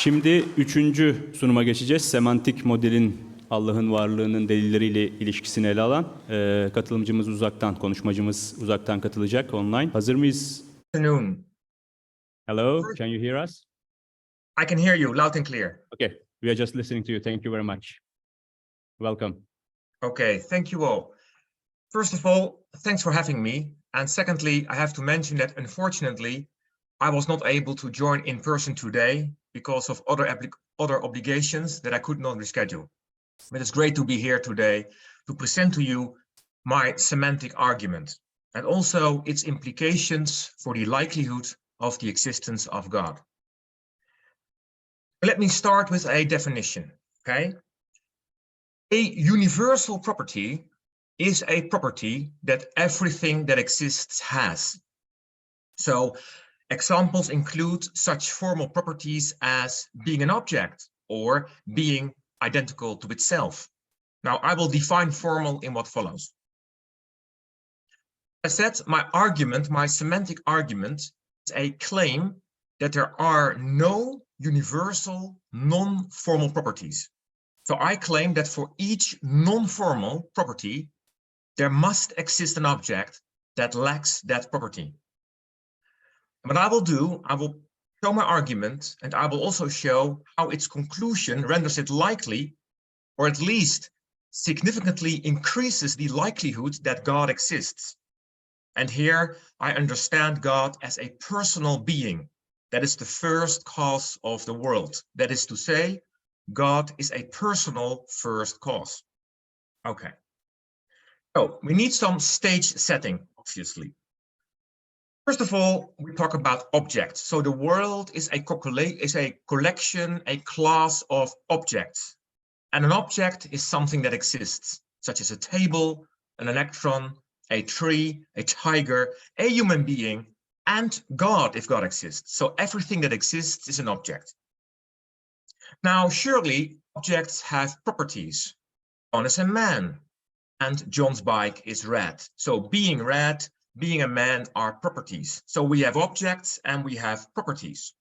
Şimdi üçüncü sunuma geçeceğiz. Semantik modelin Allah'ın varlığının delilleriyle ilişkisini ele alan katılımcımız uzaktan, konuşmacımız uzaktan katılacak online. Hazır mıyız? Afternoon. Hello, can you hear us? I can hear you loud and clear. Okay, we are just listening to you. Thank you very much. Welcome. Okay, thank you all. First of all, thanks for having me. And secondly, I have to mention that unfortunately, I was not able to join in person today because of other obligations that I could not reschedule. But it's great to be here today to present to you my semantic argument and also its implications for the likelihood of the existence of God. Let me start with a definition, okay? A universal property is a property that everything that exists has. So examples include such formal properties as being an object or being identical to itself. Now, I will define formal in what follows. As said, my argument, my semantic argument, is a claim that there are no universal non-formal properties. So I claim that for each non-formal property, there must exist an object that lacks that property. And what I will do, I will show my argument, and I will also show how its conclusion renders it likely, or at least significantly increases the likelihood that God exists. And here I understand God as a personal being that is the first cause of the world. That is to say, God is a personal first cause. Okay. So we need some stage setting, obviously. First of all, we talk about objects. So the world is a collection, a class of objects. And an object is something that exists, such as a table, an electron, a tree, a tiger, a human being, and God, if God exists. So everything that exists is an object. Now, surely objects have properties. John is a man, and John's bike is red. So being red, being a man are properties. So we have objects and we have properties.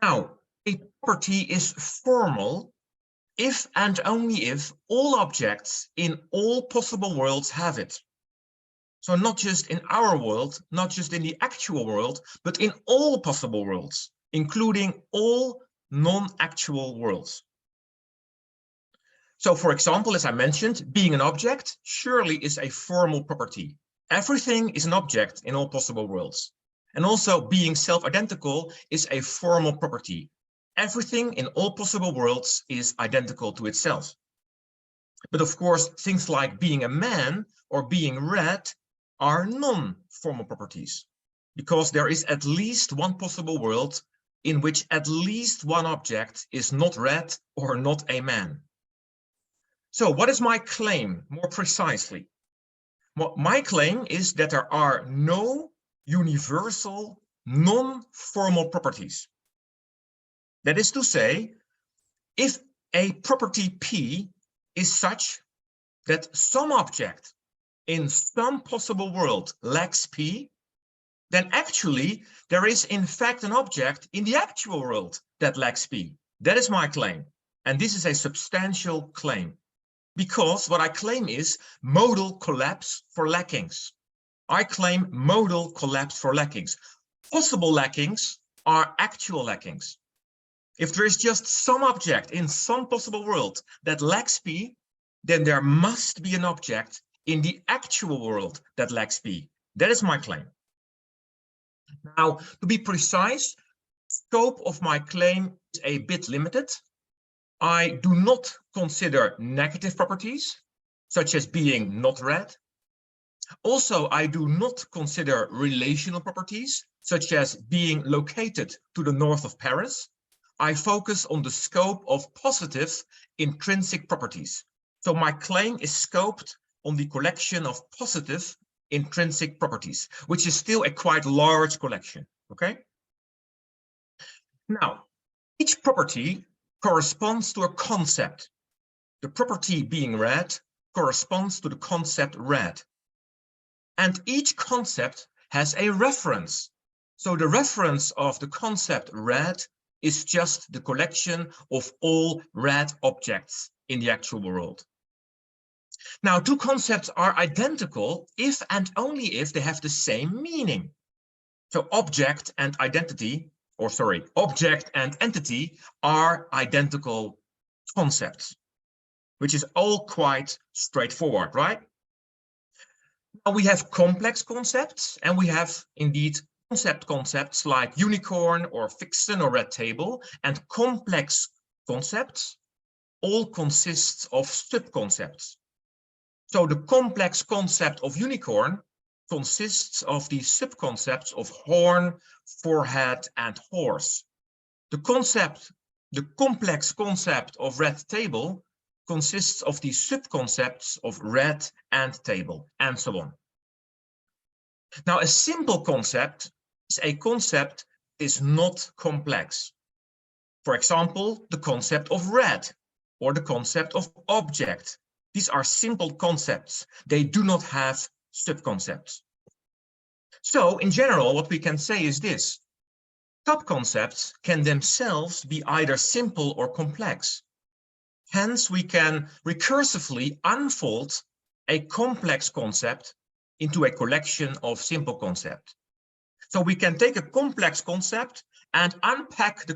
Now, a property is formal if and only if all objects in all possible worlds have it. So not just in our world, not just in the actual world, but in all possible worlds, including all non-actual worlds. So for example, as I mentioned, being an object surely is a formal property. Everything is an object in all possible worlds. And also being self-identical is a formal property. Everything in all possible worlds is identical to itself. But of course, things like being a man or being red are non-formal properties, because there is at least one possible world in which at least one object is not red or not a man. So what is my claim more precisely? Well, my claim is that there are no universal non-formal properties. That is to say, if a property P is such that some object in some possible world lacks P, then actually there is in fact an object in the actual world that lacks P. That is my claim. And this is a substantial claim, because what I claim is modal collapse for lackings. I claim modal collapse for lackings. Possible lackings are actual lackings. If there is just some object in some possible world that lacks P, then there must be an object in the actual world that lacks P. That is my claim. Now, to be precise, scope of my claim is a bit limited. I do not consider negative properties, such as being not red. Also, I do not consider relational properties, such as being located to the north of Paris. I focus on the scope of positive intrinsic properties. So my claim is scoped on the collection of positive intrinsic properties, which is still a quite large collection, okay? Now, each property corresponds to a concept. The property being red corresponds to the concept red. And each concept has a reference. So the reference of the concept red is just the collection of all red objects in the actual world. Now, two concepts are identical if and only if they have the same meaning. So object and entity are identical concepts, which is all quite straightforward, right? Now we have complex concepts, and we have indeed concepts like unicorn or fiction or red table, and complex concepts all consist of subconcepts. So the complex concept of unicorn consists of the subconcepts of horn, forehead, and horse. The complex concept of red table consists of the subconcepts of red and table, and so on. Now, a simple concept is a concept that is not complex. For example, the concept of red or the concept of object. These are simple concepts. They do not have subconcepts. So, in general, what we can say is this. Subconcepts can themselves be either simple or complex. Hence, we can recursively unfold a complex concept into a collection of simple concepts. So we can take a complex concept and unpack the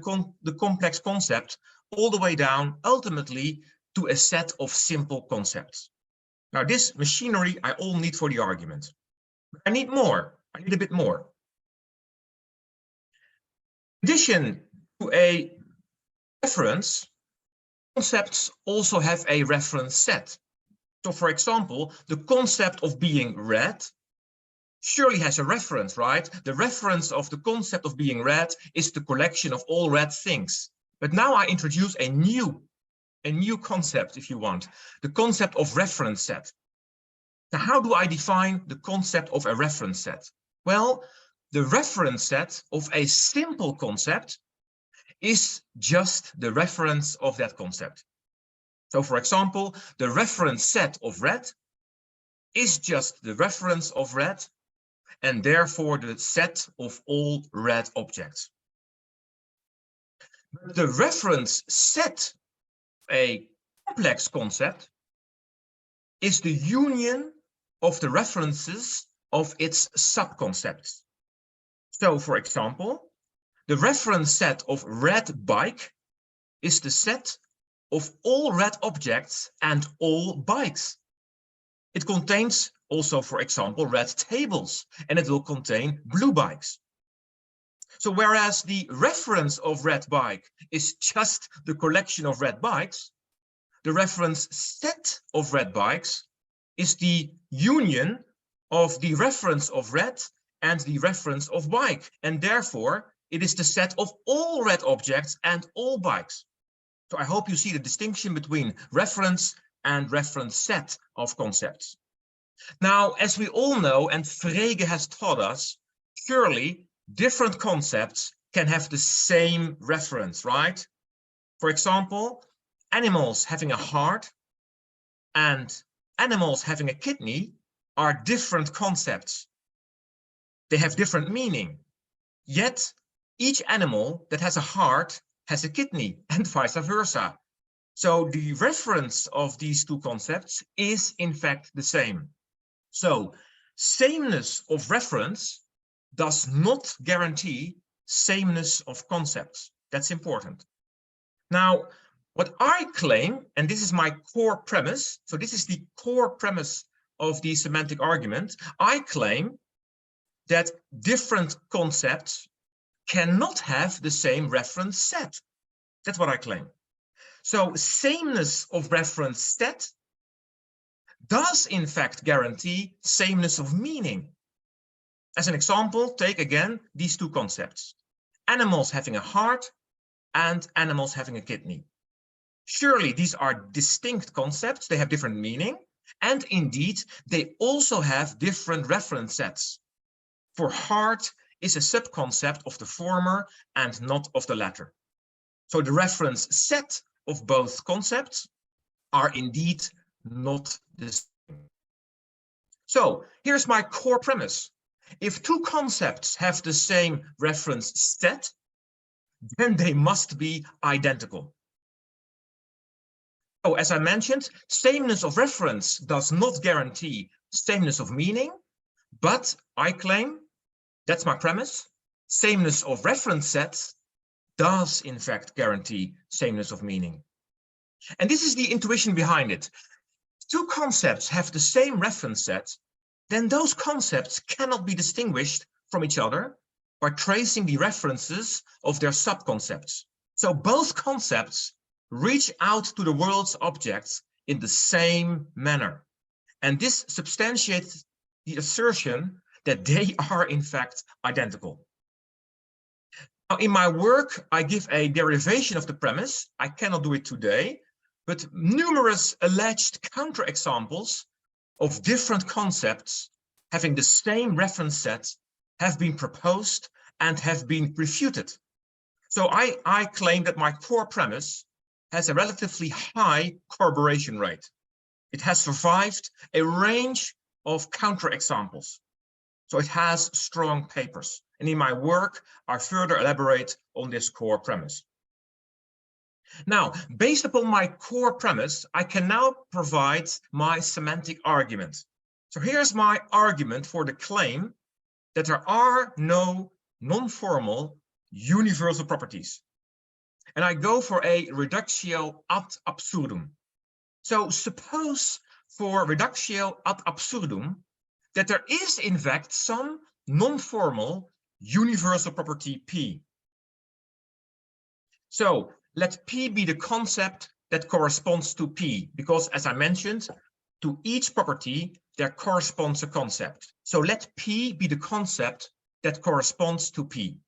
complex concept all the way down, ultimately, to a set of simple concepts. Now, this machinery I all need for the argument. I need more. I need a bit more. In addition to a reference, concepts also have a reference set. So, for example, the concept of being red surely has a reference, right? The reference of the concept of being red is the collection of all red things. But now I introduce a new concept, if you want, the concept of reference set. Now, how do I define the concept of a reference set? Well, the reference set of a simple concept is just the reference of that concept. So, for example, the reference set of red is just the reference of red, and therefore the set of all red objects. But the reference set, a complex concept, is the union of the references of its subconcepts. So, for example, the reference set of red bike is the set of all red objects and all bikes. It contains also, for example, red tables, and it will contain blue bikes. So whereas the reference of red bike is just the collection of red bikes, the reference set of red bikes is the union of the reference of red and the reference of bike, and therefore it is the set of all red objects and all bikes. So I hope you see the distinction between reference and reference set of concepts. Now, as we all know, and Frege has taught us, surely different concepts can have the same reference, right? For example, animals having a heart and animals having a kidney are different concepts. They have different meaning, yet each animal that has a heart has a kidney and vice versa. So the reference of these two concepts is in fact the same. So sameness of reference does not guarantee sameness of concepts. That's important. Now, what I claim, and this is my core premise, so this is the core premise of the semantic argument, I claim that different concepts cannot have the same reference set. That's what I claim. So sameness of reference set does in fact guarantee sameness of meaning. As an example, take again these two concepts. Animals having a heart and animals having a kidney. Surely these are distinct concepts, they have different meaning, and indeed they also have different reference sets. For heart is a subconcept of the former and not of the latter. So the reference set of both concepts are indeed not the same. So here's my core premise. If two concepts have the same reference set, then they must be identical. So, as I mentioned, sameness of reference does not guarantee sameness of meaning, but I claim, that's my premise, sameness of reference sets does in fact guarantee sameness of meaning. And this is the intuition behind it. Two concepts have the same reference set, then those concepts cannot be distinguished from each other by tracing the references of their subconcepts. So both concepts reach out to the world's objects in the same manner. And this substantiates the assertion that they are in fact identical. Now, in my work, I give a derivation of the premise. I cannot do it today, but numerous alleged counterexamples of different concepts having the same reference set have been proposed and have been refuted. So I claim that my core premise has a relatively high corroboration rate. It has survived a range of counterexamples. So it has strong papers. And in my work, I further elaborate on this core premise. Now, based upon my core premise, I can now provide my semantic argument. So here's my argument for the claim that there are no non-formal universal properties. And I go for a reductio ad absurdum. So suppose for reductio ad absurdum that there is in fact some non-formal universal property P. So let P be the concept that corresponds to P, because as I mentioned, to each property there corresponds a concept. So let P be the concept that corresponds to P.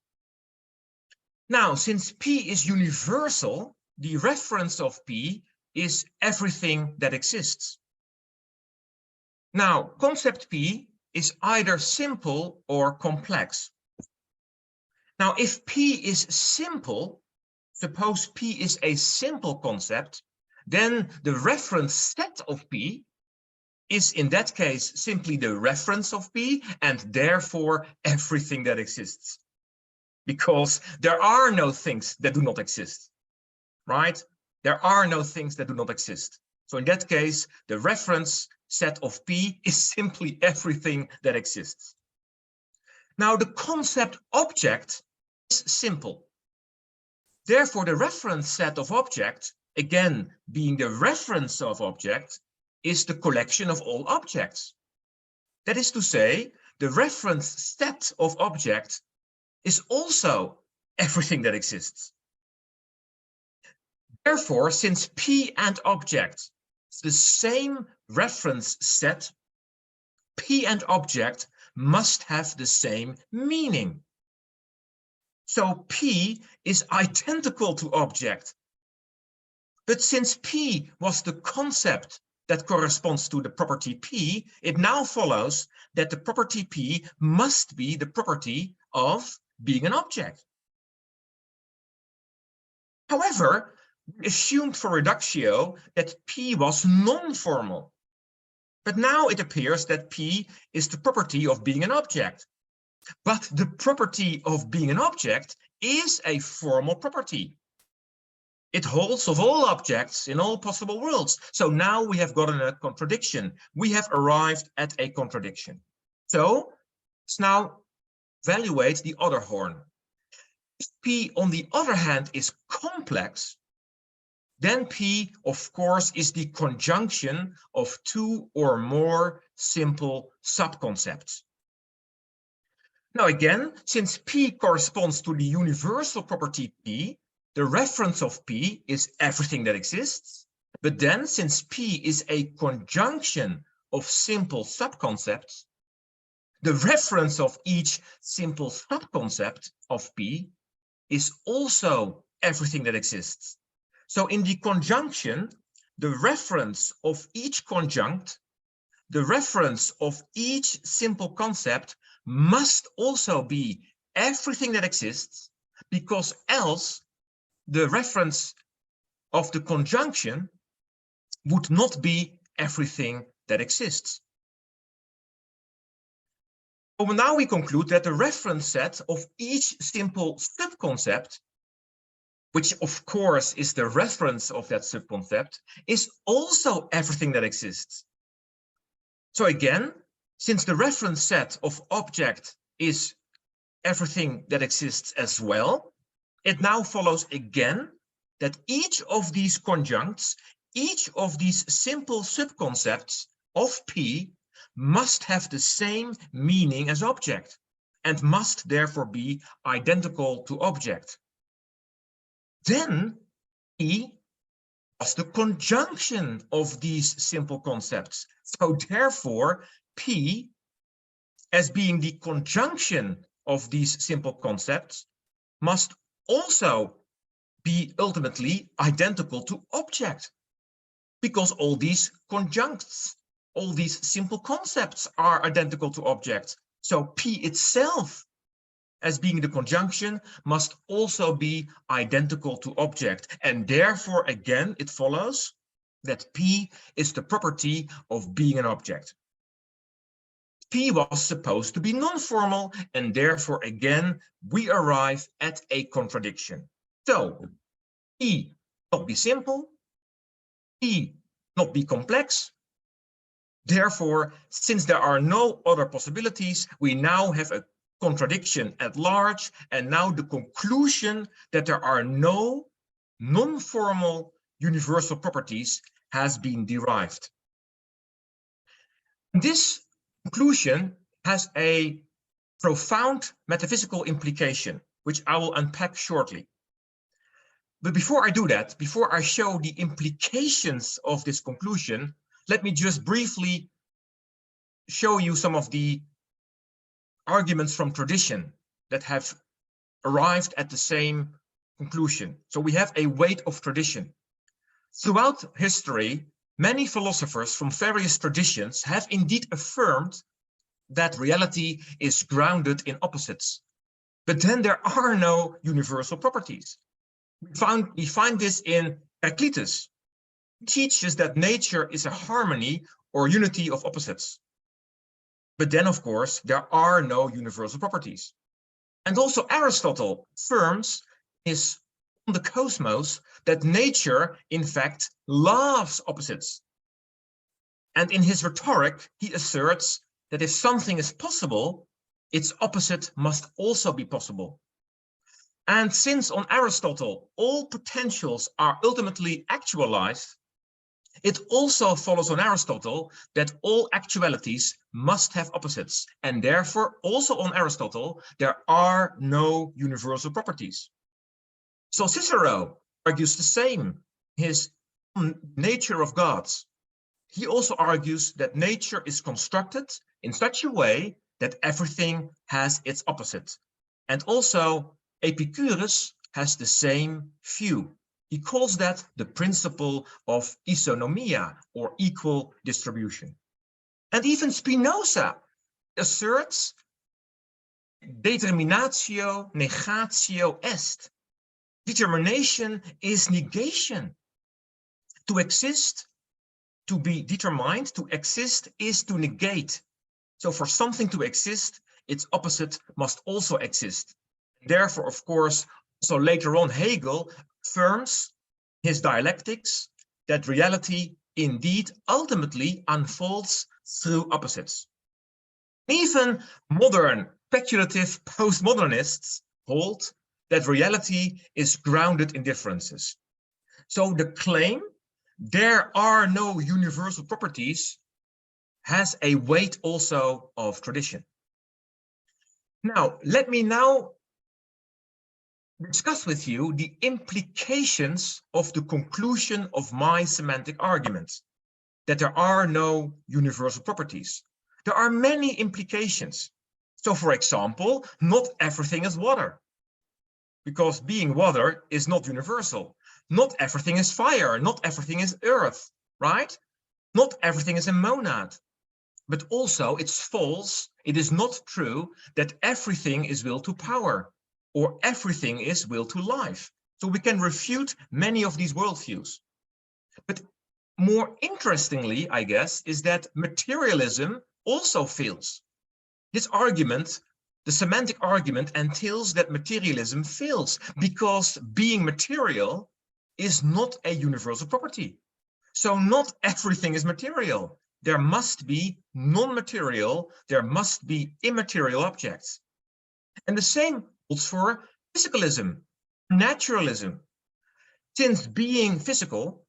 Now, since P is universal, the reference of P is everything that exists. Now, concept P is either simple or complex. Now, if P is simple, suppose P is a simple concept, then the reference set of P is in that case simply the reference of P and therefore everything that exists. Because there are no things that do not exist, right? There are no things that do not exist. So in that case, the reference set of P is simply everything that exists. Now, the concept object is simple. Therefore, the reference set of object, again, being the reference of object, is the collection of all objects. That is to say, the reference set of object is also everything that exists. Therefore, since P and object is the same reference set, P and object must have the same meaning. So P is identical to object. But since P was the concept that corresponds to the property P, it now follows that the property P must be the property of being an object. However, we assumed for reductio that P was non-formal. But now it appears that P is the property of being an object. But the property of being an object is a formal property. It holds of all objects in all possible worlds. So now we have gotten a contradiction. We have arrived at a contradiction. So let's now evaluate the other horn. If P, on the other hand, is complex, then P, of course, is the conjunction of two or more simple subconcepts. Now again, since P corresponds to the universal property P, the reference of P is everything that exists. But then, since P is a conjunction of simple subconcepts, the reference of each simple subconcept of P is also everything that exists. So in the conjunction, the reference of each conjunct, the reference of each simple concept must also be everything that exists, because else the reference of the conjunction would not be everything that exists. So now we conclude that the reference set of each simple subconcept which of course is the reference of that subconcept, is also everything that exists. So again, since the reference set of object is everything that exists as well, it now follows again that each of these conjuncts, each of these simple subconcepts of P must have the same meaning as object and must therefore be identical to object. Then P was the conjunction of these simple concepts. So therefore P, as being the conjunction of these simple concepts, must also be ultimately identical to object, because all these conjuncts, all these simple concepts are identical to object. So P itself, as being the conjunction, must also be identical to object. And therefore, again, it follows that P is the property of being an object. P was supposed to be non-formal, and therefore, again, we arrive at a contradiction. So, P not be simple, P not be complex. Therefore, since there are no other possibilities, we now have a contradiction at large, and now the conclusion that there are no non-formal universal properties has been derived. This conclusion has a profound metaphysical implication, which I will unpack shortly. But before I do that, before I show the implications of this conclusion, let me just briefly show you some of the arguments from tradition that have arrived at the same conclusion. So we have a weight of tradition. Throughout history, many philosophers from various traditions have indeed affirmed that reality is grounded in opposites. But then there are no universal properties. We find this in Heraclitus, who teaches that nature is a harmony or unity of opposites. But then, of course, there are no universal properties. And also Aristotle affirms on the cosmos that nature, in fact, loves opposites. And in his rhetoric, he asserts that if something is possible, its opposite must also be possible. And since on Aristotle, all potentials are ultimately actualized, it also follows on Aristotle that all actualities must have opposites. And therefore, also on Aristotle, there are no universal properties. So Cicero argues the same, his Nature of Gods. He also argues that nature is constructed in such a way that everything has its opposite. And also Epicurus has the same view. He calls that the principle of isonomia, or equal distribution. And even Spinoza asserts determinatio negatio est. Determination is negation. To exist, to be determined, to exist is to negate. So for something to exist, its opposite must also exist. Therefore, of course, also later on Hegel affirms his dialectics that reality indeed ultimately unfolds through opposites. Even modern speculative postmodernists hold that reality is grounded in differences. So the claim there are no universal properties has a weight also of tradition. Now, let me now discuss with you the implications of the conclusion of my semantic argument, that there are no universal properties. There are many implications. So, for example, not everything is water, because being water is not universal. Not everything is fire, not everything is earth, right? Not everything is a monad. But also, it's false, it is not true that everything is will to power, or everything is will to life. So we can refute many of these worldviews. But more interestingly, I guess, is that materialism also fails. This argument the semantic argument entails that materialism fails because being material is not a universal property. So not everything is material. There must be non-material, there must be immaterial objects. And the same holds for physicalism, naturalism. Since being physical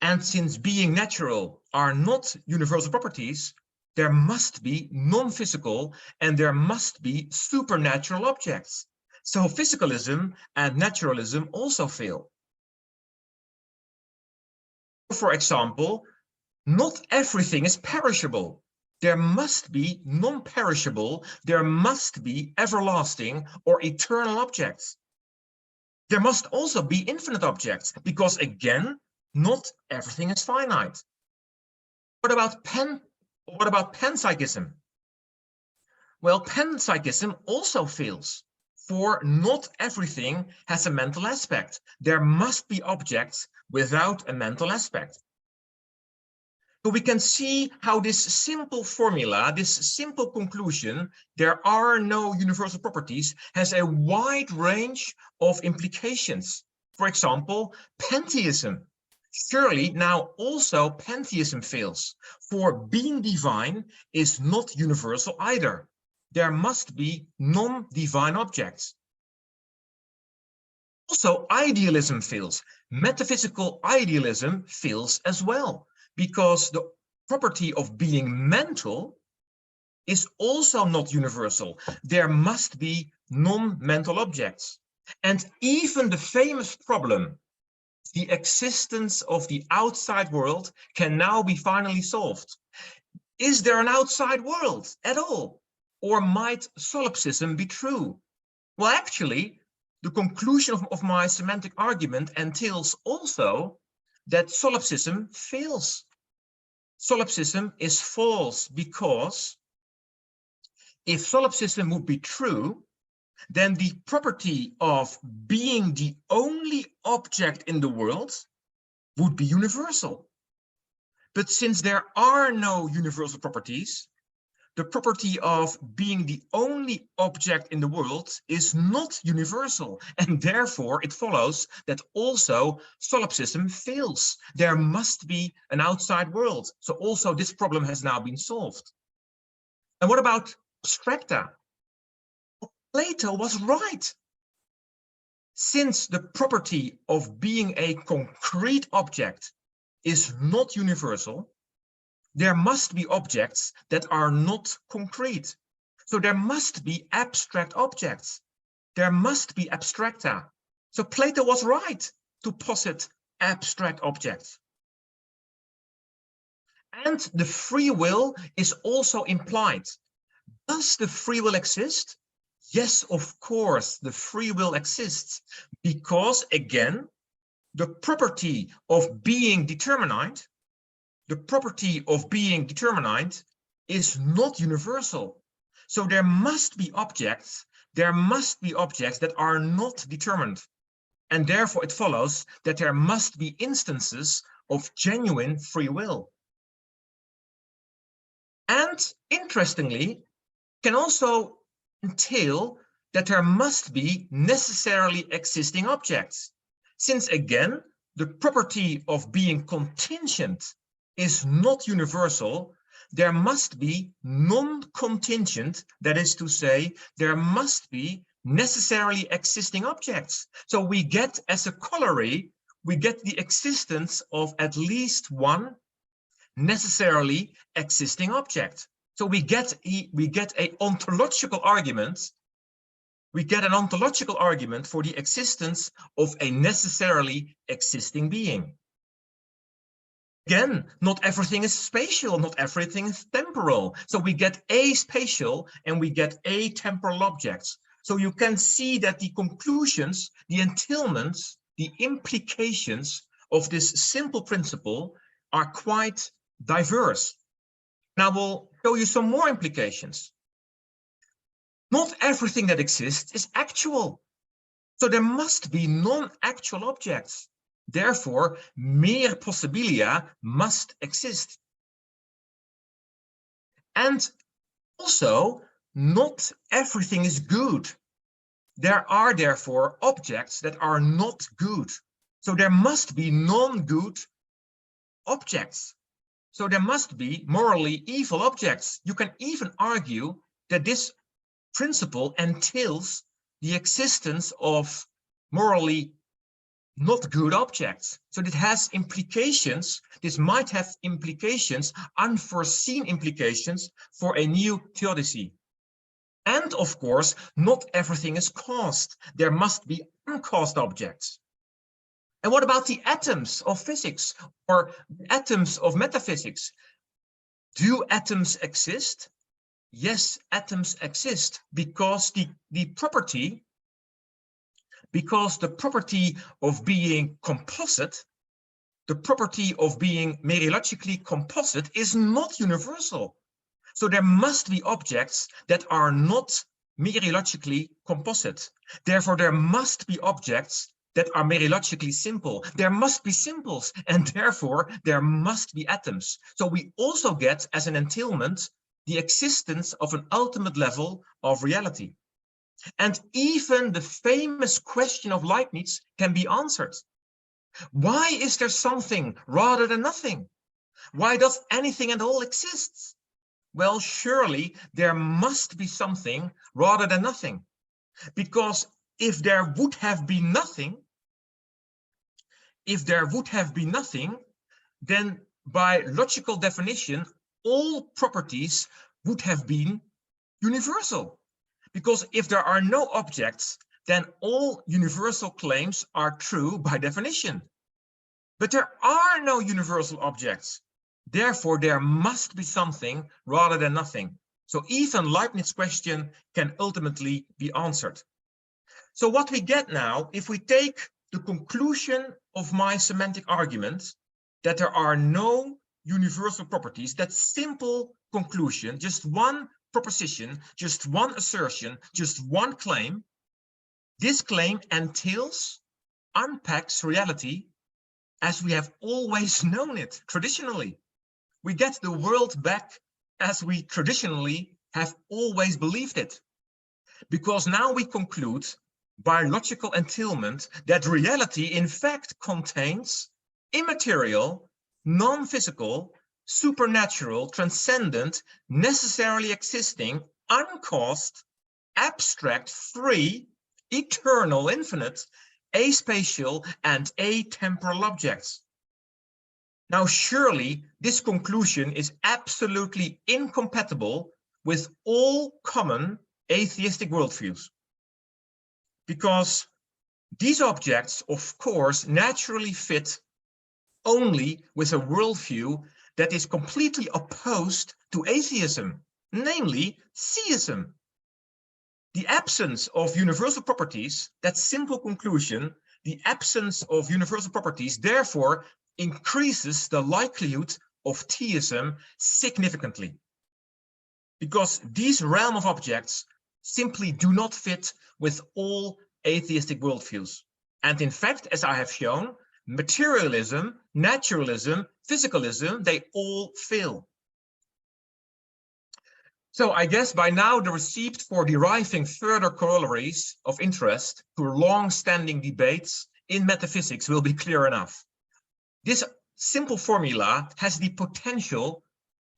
and since being natural are not universal properties, there must be non-physical and there must be supernatural objects. So physicalism and naturalism also fail. For example, not everything is perishable. There must be non-perishable, there must be everlasting or eternal objects. There must also be infinite objects, because again, not everything is finite. What about panpsychism? Well, panpsychism also fails, for not everything has a mental aspect. There must be objects without a mental aspect. So we can see how this simple formula, this simple conclusion, there are no universal properties, has a wide range of implications. For example, pantheism. Surely now also pantheism fails, for being divine is not universal either. There must be non-divine objects. Also, idealism fails. Metaphysical idealism fails as well, because the property of being mental is also not universal. There must be non-mental objects. And even the famous problem, the existence of the outside world, can now be finally solved. Is there an outside world at all? Or might solipsism be true? Well, actually, the conclusion of my semantic argument entails also that solipsism fails. Solipsism is false because if solipsism would be true, then the property of being the only object in the world would be universal. But since there are no universal properties, the property of being the only object in the world is not universal, and therefore it follows that also solipsism fails. There must be an outside world. So also this problem has now been solved. And what about abstracta? Plato was right. Since the property of being a concrete object is not universal, there must be objects that are not concrete. So there must be abstract objects. There must be abstracta. So Plato was right to posit abstract objects. And the free will is also implied. Does the free will exist? Yes, of course, the free will exists, because again, the property of being determinate, is not universal. So there must be objects that are not determined. And therefore it follows that there must be instances of genuine free will. And interestingly, can also entail that there must be necessarily existing objects. Since again, the property of being contingent is not universal, there must be non-contingent, that is to say, there must be necessarily existing objects. So we get, as a corollary, we get the existence of at least one necessarily existing object. So we get an ontological argument for the existence of a necessarily existing being. Again, not everything is spatial, not everything is temporal. So we get aspatial and we get atemporal objects. So you can see that the conclusions, the entailments, the implications of this simple principle are quite diverse. Now we'll show you some more implications. Not everything that exists is actual. So there must be non-actual objects. Therefore, mere possibilia must exist. And also, not everything is good. There are therefore objects that are not good. So there must be non-good objects. So there must be morally evil objects. You can even argue that this principle entails the existence of morally not good objects. So it has implications. This might have implications, unforeseen implications for a new theodicy. And of course, not everything is caused. There must be uncaused objects. And what about the atoms of physics or atoms of metaphysics? Do atoms exist? Yes, atoms exist because the property of being composite, the property of being mereologically composite is not universal. So there must be objects that are not mereologically composite. Therefore, there must be objects that are mereologically simple. There must be simples, and therefore there must be atoms. So we also get, as an entailment, the existence of an ultimate level of reality. And even the famous question of Leibniz can be answered. Why is there something rather than nothing? Why does anything at all exist? Well, surely there must be something rather than nothing. Because if there would have been nothing, then by logical definition, all properties would have been universal. Because if there are no objects, then all universal claims are true by definition. But there are no universal objects. Therefore, there must be something rather than nothing. So even Leibniz's question can ultimately be answered. So what we get now, if we take the conclusion of my semantic argument, that there are no universal properties, that simple conclusion, just one proposition, just one assertion, just one claim, this claim entails, unpacks reality as we have always known it traditionally. We get the world back as we traditionally have always believed it. Because now we conclude by logical entailment that reality in fact contains immaterial, non-physical, supernatural, transcendent, necessarily existing, uncaused, abstract, free, eternal, infinite, aspatial, and atemporal objects. Now, surely this conclusion is absolutely incompatible with all common atheistic worldviews. Because these objects, of course, naturally fit only with a worldview that is completely opposed to atheism, namely theism. The absence of universal properties, that simple conclusion, the absence of universal properties, therefore increases the likelihood of theism significantly. Because these realm of objects simply do not fit with all atheistic worldviews. And in fact, as I have shown, materialism, naturalism, physicalism, they all fail. So I guess by now the receipt for deriving further corollaries of interest to long-standing debates in metaphysics will be clear enough. This simple formula has the potential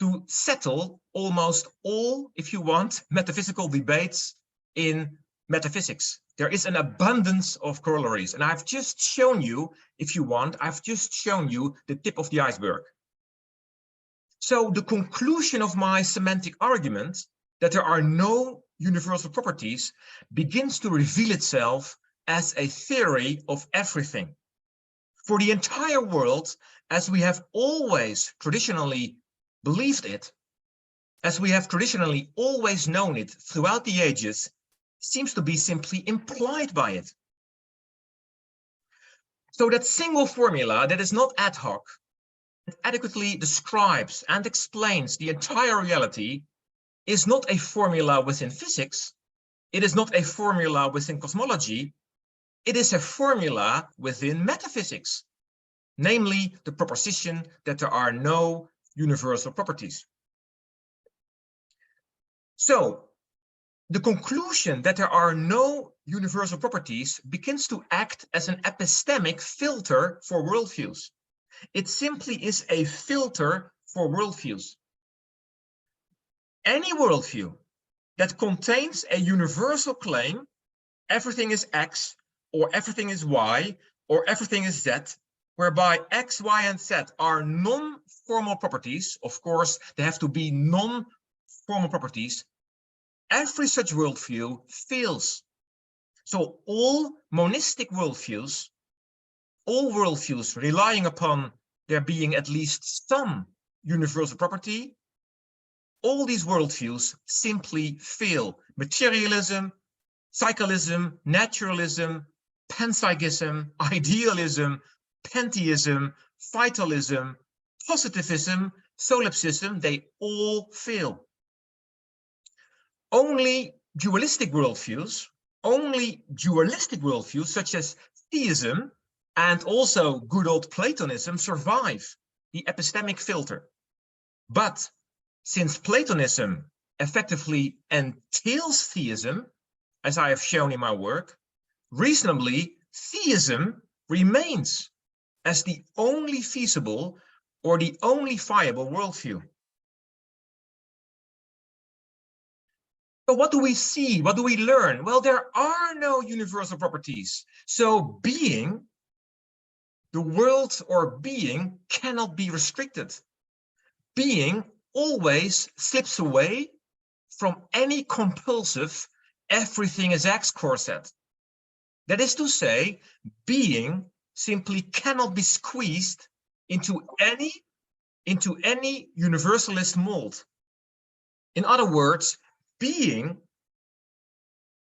to settle almost all, if you want, metaphysical debates in metaphysics. There is an abundance of corollaries, and I've just shown you, if you want, I've just shown you the tip of the iceberg. So the conclusion of my semantic argument that there are no universal properties begins to reveal itself as a theory of everything. For the entire world, as we have always traditionally believed it, as we have traditionally always known it throughout the ages, seems to be simply implied by it. So that single formula that is not ad hoc, adequately describes and explains the entire reality, is not a formula within physics, it is not a formula within cosmology, it is a formula within metaphysics, namely the proposition that there are no universal properties. So the conclusion that there are no universal properties begins to act as an epistemic filter for worldviews. It simply is a filter for worldviews. Any worldview that contains a universal claim, everything is X, or everything is Y, or everything is Z, whereby X, Y, and Z are non-formal properties. Of course, they have to be non-formal properties. Every such worldview fails. So all monistic worldviews, all worldviews relying upon there being at least some universal property, all these worldviews simply fail. Materialism, psychalism, naturalism, panpsychism, idealism, pantheism, vitalism, positivism, solipsism, they all fail. Only dualistic worldviews such as theism and also good old Platonism survive the epistemic filter. But since Platonism effectively entails theism, as I have shown in my work, reasonably theism remains as the only feasible or the only viable worldview. So what do we see? What do we learn? Well, there are no universal properties. So being, the world or being, cannot be restricted. Being always slips away from any compulsive everything is X corset. That is to say, being simply cannot be squeezed into any universalist mold. In other words, being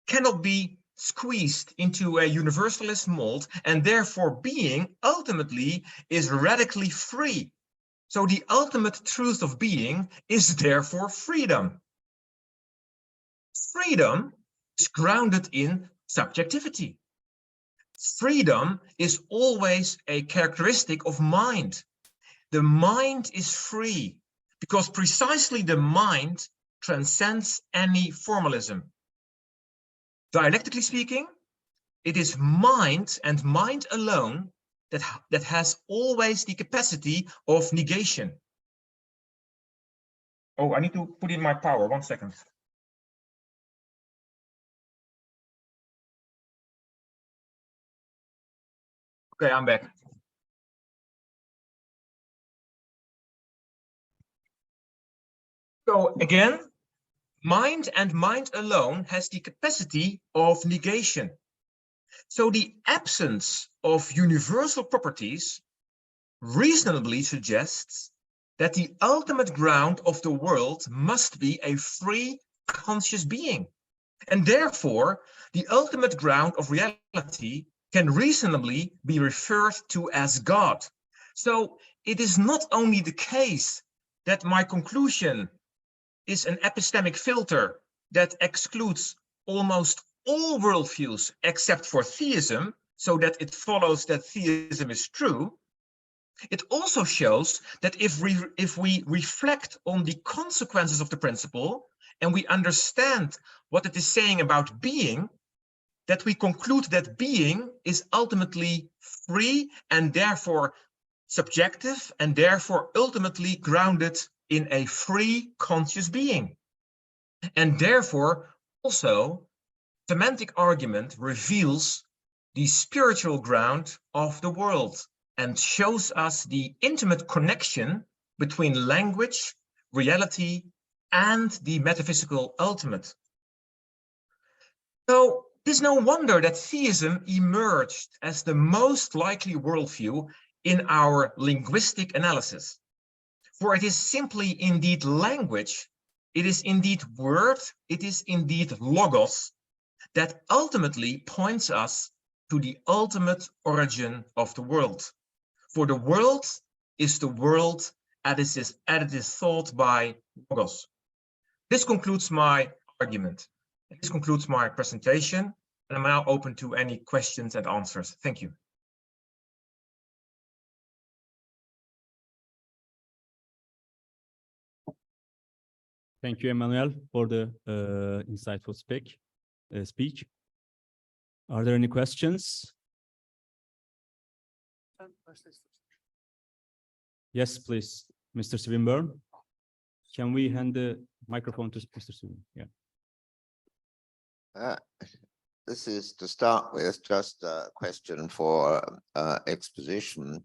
cannot be squeezed into a universalist mold, and therefore being ultimately is radically free. So the ultimate truth of being is therefore freedom. Freedom is grounded in subjectivity. Freedom is always a characteristic of mind. The mind is free because precisely the mind transcends any formalism. Dialectically speaking, it is mind and mind alone that has always the capacity of negation. Oh, I need to put in my power, 1 second. Okay, I'm back. So again, mind and mind alone has the capacity of negation. So the absence of universal properties reasonably suggests that the ultimate ground of the world must be a free, conscious being. And therefore, the ultimate ground of reality can reasonably be referred to as God. So it is not only the case that my conclusion is an epistemic filter that excludes almost all worldviews except for theism, so that it follows that theism is true. It also shows that if we reflect on the consequences of the principle and we understand what it is saying about being, that we conclude that being is ultimately free and therefore subjective and therefore ultimately grounded in a free conscious being. And therefore also semantic argument reveals the spiritual ground of the world and shows us the intimate connection between language, reality, and the metaphysical ultimate. So it is no wonder that theism emerged as the most likely worldview in our linguistic analysis. For it is simply indeed language, it is indeed word, it is indeed logos, that ultimately points us to the ultimate origin of the world. For the world is the world as it is thought by logos. This concludes my argument. This concludes my presentation, and I'm now open to any questions and answers. Thank you. Thank you, Emanuel, for the insightful speech. Are there any questions? Yes, please, Mr. Swinburne. Can we hand the microphone to Mr. Swinburne? Yeah. This is to start with just a question for exposition.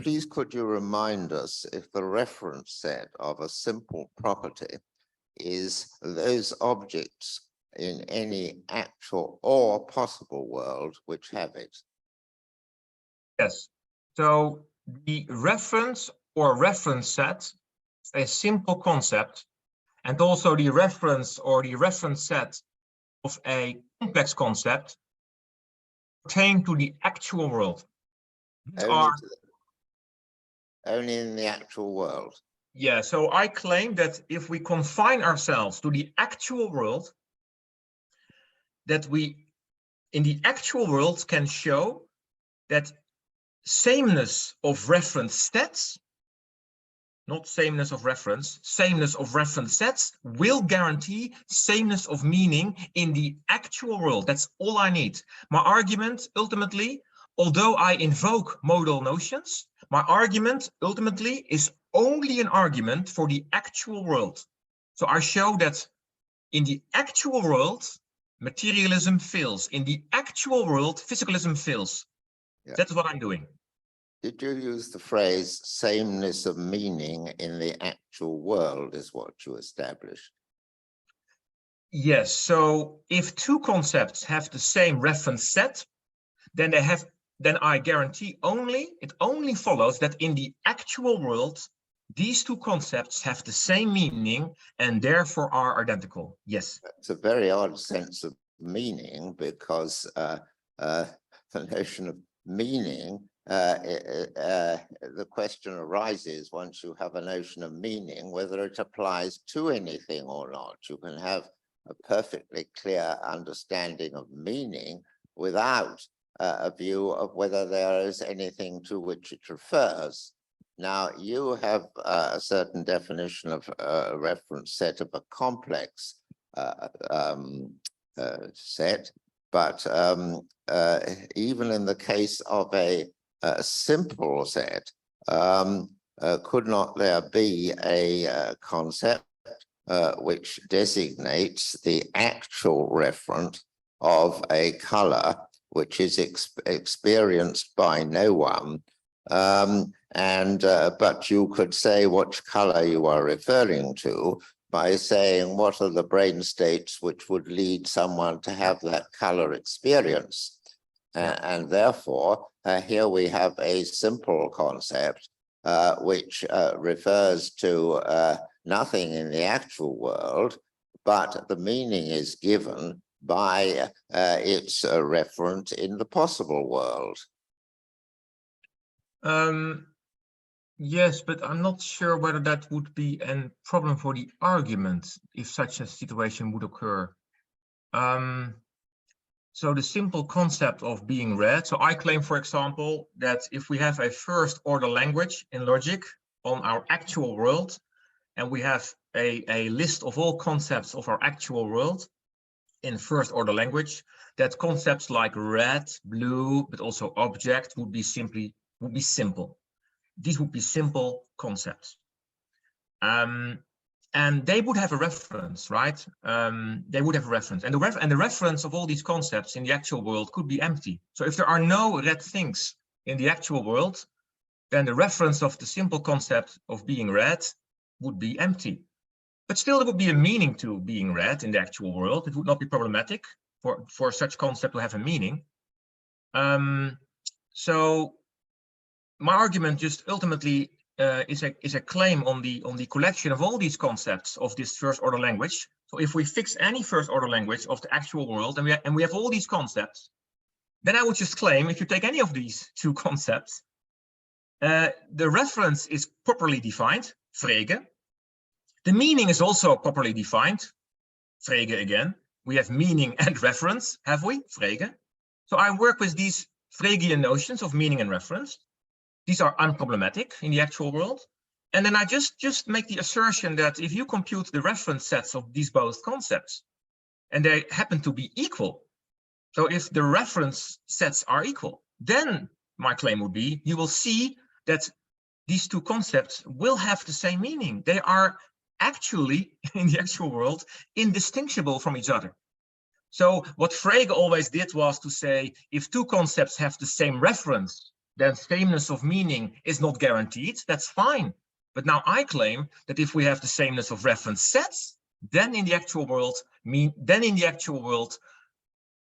Please could you remind us if the reference set of a simple property is those objects in any actual or possible world which have it? Yes. So the reference or reference set is a simple concept, and also the reference or the reference set of a complex concept pertain to the actual world. Only in the actual world. Yeah, so I claim that if we confine ourselves to the actual world, that we, in the actual world, can show that sameness of reference sets, not sameness of reference, sameness of reference sets will guarantee sameness of meaning in the actual world. That's all I need. My argument, ultimately, although I invoke modal notions, my argument, ultimately, is only an argument for the actual world. So I show that in the actual world, materialism fails. In the actual world, physicalism fails. Yeah. That's what I'm doing. Did you use the phrase sameness of meaning in the actual world is what you established? Yes, so if two concepts have the same reference set, then I guarantee it only follows that in the actual world, these two concepts have the same meaning and therefore are identical. Yes. It's a very odd sense of meaning because the notion of meaning, the question arises once you have a notion of meaning, whether it applies to anything or not. You can have a perfectly clear understanding of meaning without a view of whether there is anything to which it refers. Now, you have a certain definition of a reference set of a complex set, but even in the case of a simple set, could not there be a concept which designates the actual reference of a color which is experienced by no one, but you could say which color you are referring to by saying what are the brain states which would lead someone to have that color experience. And therefore, here we have a simple concept which refers to nothing in the actual world, but the meaning is given by its reference in the possible world. Yes, but I'm not sure whether that would be a problem for the argument if such a situation would occur. So the simple concept of being read. So I claim, for example, that if we have a first order language in logic on our actual world, and we have a list of all concepts of our actual world in first order language, that concepts like red, blue, but also object would be simple. These would be simple concepts. And they would have a reference, right? They would have a reference. And the reference of all these concepts in the actual world could be empty. So if there are no red things in the actual world, then the reference of the simple concept of being read would be empty. But still, there would be a meaning to being read in the actual world. It would not be problematic for such concept to have a meaning. So my argument just ultimately is a claim on the collection of all these concepts of this first order language. So if we fix any first order language of the actual world and we have all these concepts, then I would just claim if you take any of these two concepts, the reference is properly defined, vrege. The meaning is also properly defined, vrege again. We have meaning and reference, have we? Vrege. So I work with these Fregean notions of meaning and reference. These are unproblematic in the actual world. And then I just make the assertion that if you compute the reference sets of these both concepts, and they happen to be equal, so if the reference sets are equal, then my claim would be, you will see that these two concepts will have the same meaning. They are actually, in the actual world, indistinguishable from each other. So what Frege always did was to say, if two concepts have the same reference, then sameness of meaning is not guaranteed. That's fine. But now I claim that if we have the sameness of reference sets, then in the actual world,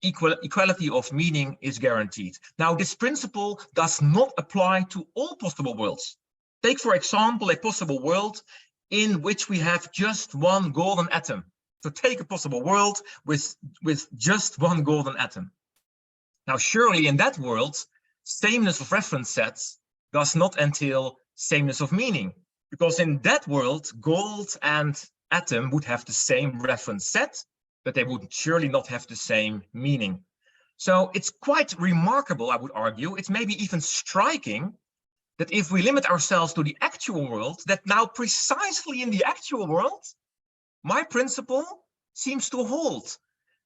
equality of meaning is guaranteed. Now, this principle does not apply to all possible worlds. Take, for example, a possible world in which we have just one golden atom. So take a possible world with just one golden atom. Now, surely in that world, sameness of reference sets does not entail sameness of meaning, because in that world, gold and atom would have the same reference set, but they would surely not have the same meaning. So it's quite remarkable, I would argue. It's maybe even striking that if we limit ourselves to the actual world, that now precisely in the actual world, my principle seems to hold.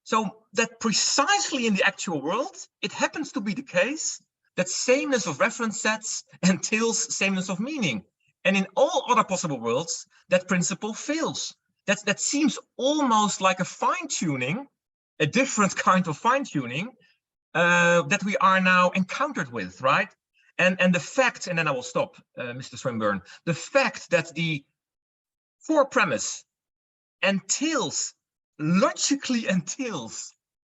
So that precisely in the actual world, it happens to be the case that sameness of reference sets entails sameness of meaning. And in all other possible worlds, that principle fails. That seems almost like a fine-tuning, a different kind of fine-tuning that we are now encountered with, right? And the fact, and then I will stop, Mr. Swinburne, the fact that the core premise logically entails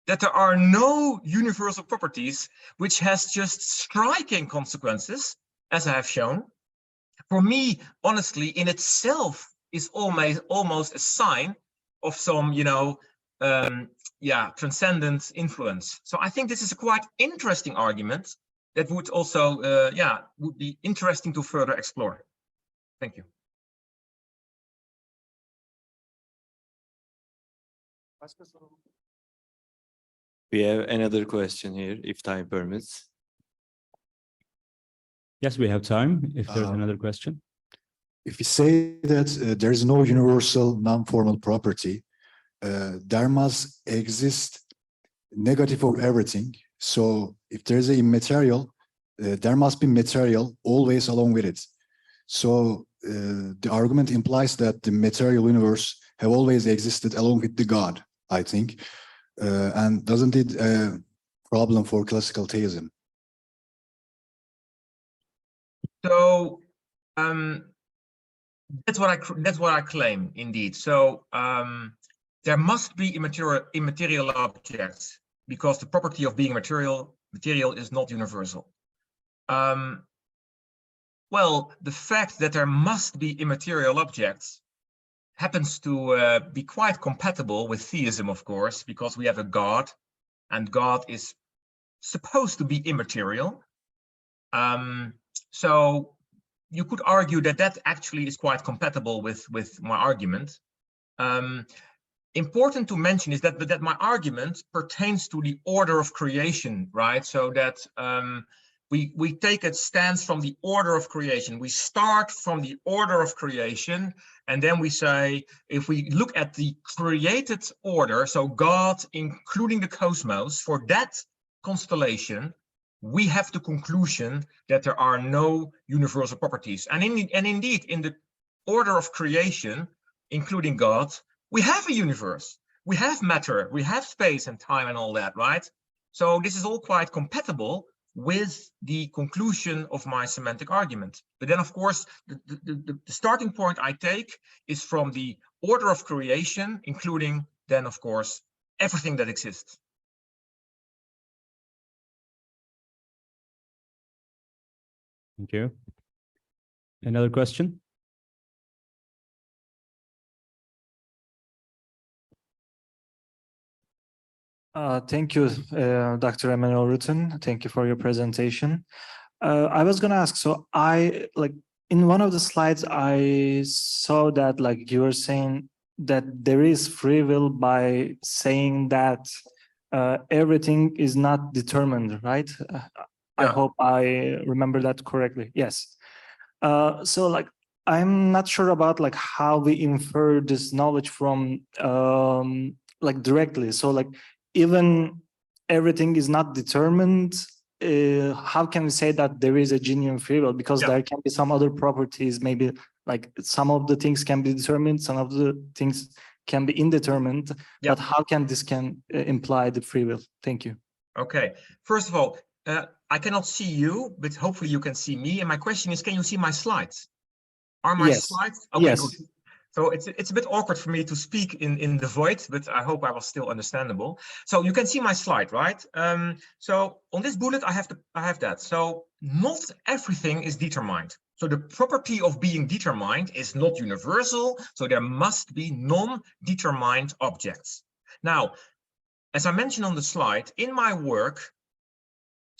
that there are no universal properties, which has just striking consequences, as I have shown, for me, honestly, in itself is almost a sign of some, transcendent influence. So I think this is a quite interesting argument that would also, would be interesting to further explore. Thank you. We have another question here, if time permits. Yes, we have time, if there's another question. If we say that there is no universal non-formal property, there must exist negative of everything. So if there is a immaterial, there must be material always along with it. So the argument implies that the material universe have always existed along with the God, I think. And doesn't it a problem for classical theism? So that's what I claim, indeed. So there must be immaterial objects, because the property of being material is not universal. Well, the fact that there must be immaterial objects happens to be quite compatible with theism, of course, because we have a God, and God is supposed to be immaterial. So you could argue that that actually is quite compatible with my argument. Important to mention is that my argument pertains to the order of creation, right? So that we take a stance from the order of creation. We start from the order of creation, and then we say, if we look at the created order, so God, including the cosmos, for that constellation, we have the conclusion that there are no universal properties. And indeed, in the order of creation, including God, we have a universe, we have matter, we have space and time and all that, right? So this is all quite compatible with the conclusion of my semantic argument. But then, of course, the starting point I take is from the order of creation, including then, of course, everything that exists. Thank you. Another question? Thank you, Dr. Emanuel Rutten. Thank you for your presentation. I was going to ask, so in one of the slides, I saw that you were saying that there is free will by saying that everything is not determined, right? I hope I remember that correctly. Yes. So I'm not sure about like how we infer this knowledge from like directly. So like even everything is not determined. How can we say that there is a genuine free will? Because there can be some other properties, maybe like some of the things can be determined, some of the things can be indeterminate. But how can this imply the free will? Thank you. Okay, first of all, I cannot see you, but hopefully you can see me. And my question is, can you see my slides? Are my slides? Okay, yes. Good. So it's a bit awkward for me to speak in the void, but I hope I was still understandable. So you can see my slide, right? So on this bullet, I have that. So not everything is determined. So the property of being determined is not universal. So there must be non-determined objects. Now, as I mentioned on the slide, in my work,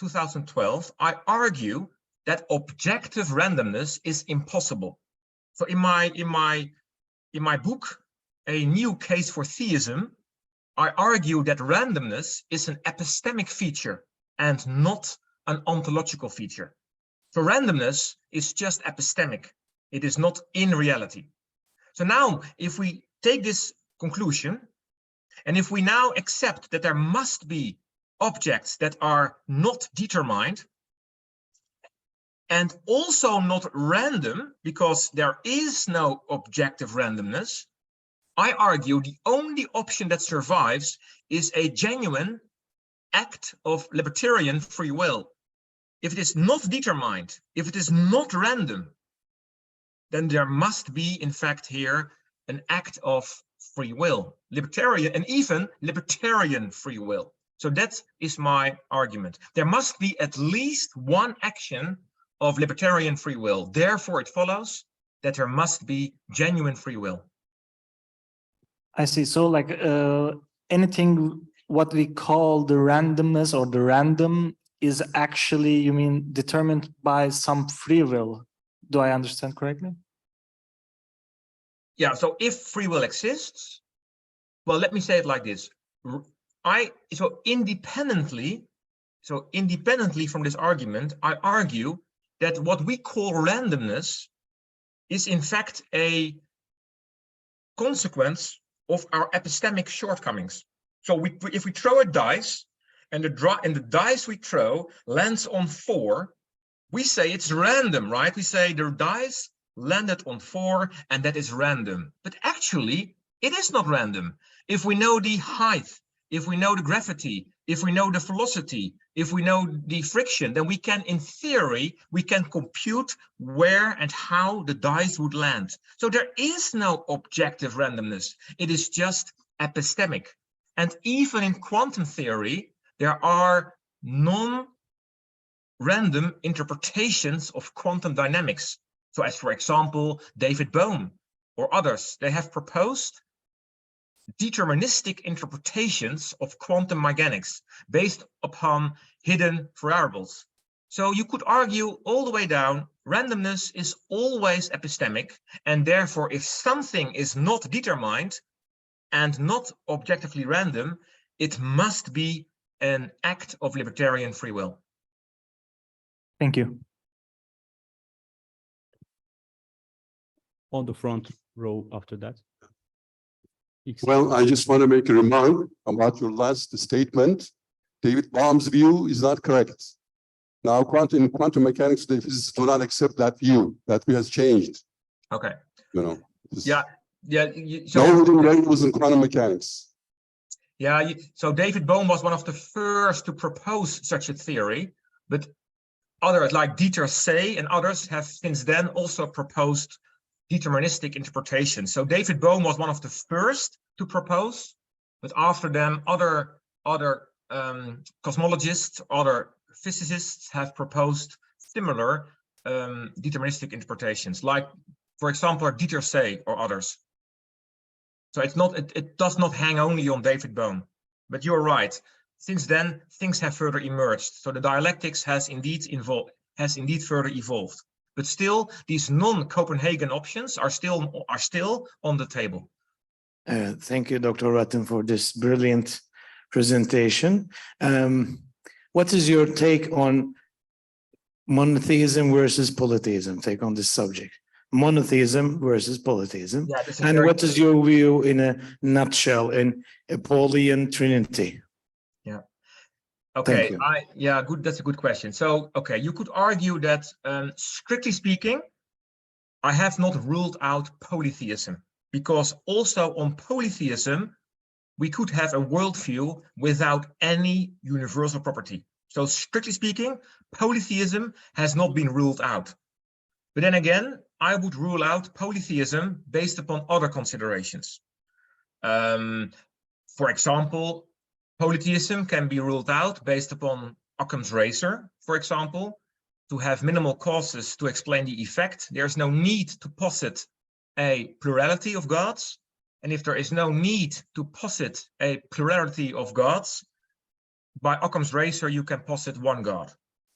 2012, I argue that objective randomness is impossible. So in my book, A New Case for Theism, I argue that randomness is an epistemic feature and not an ontological feature. So randomness is just epistemic. It is not in reality. So now, if we take this conclusion, and if we now accept that there must be objects that are not determined, and also not random, because there is no objective randomness, I argue the only option that survives is a genuine act of libertarian free will. If it is not determined, if it is not random, then there must be, in fact, here an act of free will, libertarian, and even libertarian free will. So that is my argument. There must be at least one action of libertarian free will. Therefore, it follows that there must be genuine free will. I see. So like anything what we call the randomness or the random is actually, you mean, determined by some free will. Do I understand correctly? Yeah, so if free will exists, well, let me say it like this. So independently from this argument, I argue that what we call randomness is in fact a consequence of our epistemic shortcomings. So if we throw a dice and the dice we throw lands on 4, we say it's random, right? We say the dice landed on 4 and that is random. But actually, it is not random. If we know the height, if we know the gravity, if we know the velocity, if we know the friction, then we can, in theory, we can compute where and how the dice would land. So there is no objective randomness. It is just epistemic. And even in quantum theory, there are non-random interpretations of quantum dynamics. So as, for example, David Bohm or others, they have proposed deterministic interpretations of quantum mechanics based upon hidden variables. So you could argue all the way down, randomness is always epistemic, and therefore if something is not determined and not objectively random, it must be an act of libertarian free will. Thank you. On the front row after that. Well, I just want to make a remark about your last statement. David Bohm's view is not correct. Now, in quantum mechanics, the physicists do not accept that view. That view has changed. Okay. You know. Yeah. No hidden variables in quantum mechanics. Yeah. So David Bohm was one of the first to propose such a theory, but others like Dieter Say and others have since then also proposed deterministic interpretation. So David Bohm was one of the first to propose, but after them, other cosmologists, other physicists have proposed similar deterministic interpretations, like, for example, Dieter Say or others. So it does not hang only on David Bohm, but you're right. Since then, things have further emerged. So the dialectics has indeed further evolved. But still, these non-Copenhagen options are still on the table. Thank you, Dr. Rutten, for this brilliant presentation. What is your take on monotheism versus polytheism? Take on this subject. monotheism versus polytheism. Yeah, this is And very what is your view in a nutshell in a Paulian Trinity? Okay, you. good. That's a good question. So, okay, you could argue that, strictly speaking, I have not ruled out polytheism, because also on polytheism, we could have a worldview without any universal property. So strictly speaking, polytheism has not been ruled out. But then again, I would rule out polytheism based upon other considerations. For example, polytheism can be ruled out based upon Occam's razor, for example, to have minimal causes to explain the effect. There's no need to posit a plurality of gods. And if there is no need to posit a plurality of gods, by Occam's razor, you can posit one God.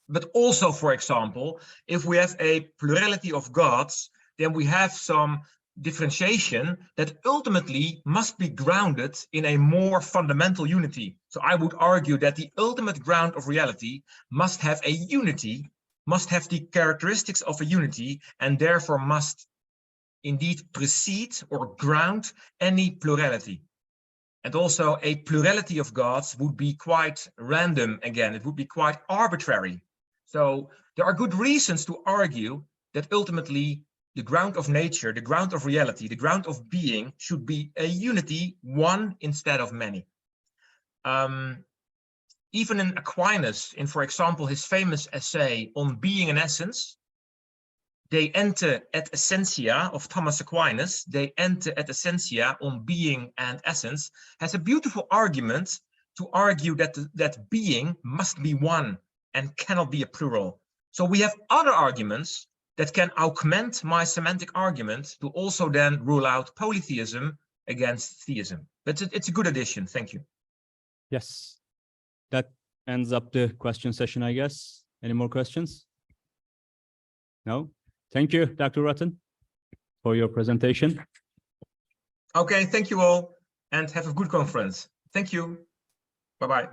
But also, for example, if we have a plurality of gods, then we have some differentiation that ultimately must be grounded in a more fundamental unity. So I would argue that the ultimate ground of reality must have a unity, must have the characteristics of a unity, and therefore must indeed precede or ground any plurality. And also a plurality of gods would be quite random again, it would be quite arbitrary. So there are good reasons to argue that ultimately the ground of nature, the ground of reality, the ground of being should be a unity, one instead of many. Even in Aquinas, in, for example, his famous essay on being and essence, De ente et essentia of Thomas Aquinas, De ente et essentia on being and essence, has a beautiful argument to argue that being must be one and cannot be a plural. So we have other arguments that can augment my semantic argument to also then rule out polytheism against theism. But it's a good addition. Thank you. Yes, that ends up the question session, I guess. Any more questions? No? Thank you, Dr. Rutten, for your presentation. Okay, thank you all, and have a good conference. Thank you. Bye-bye.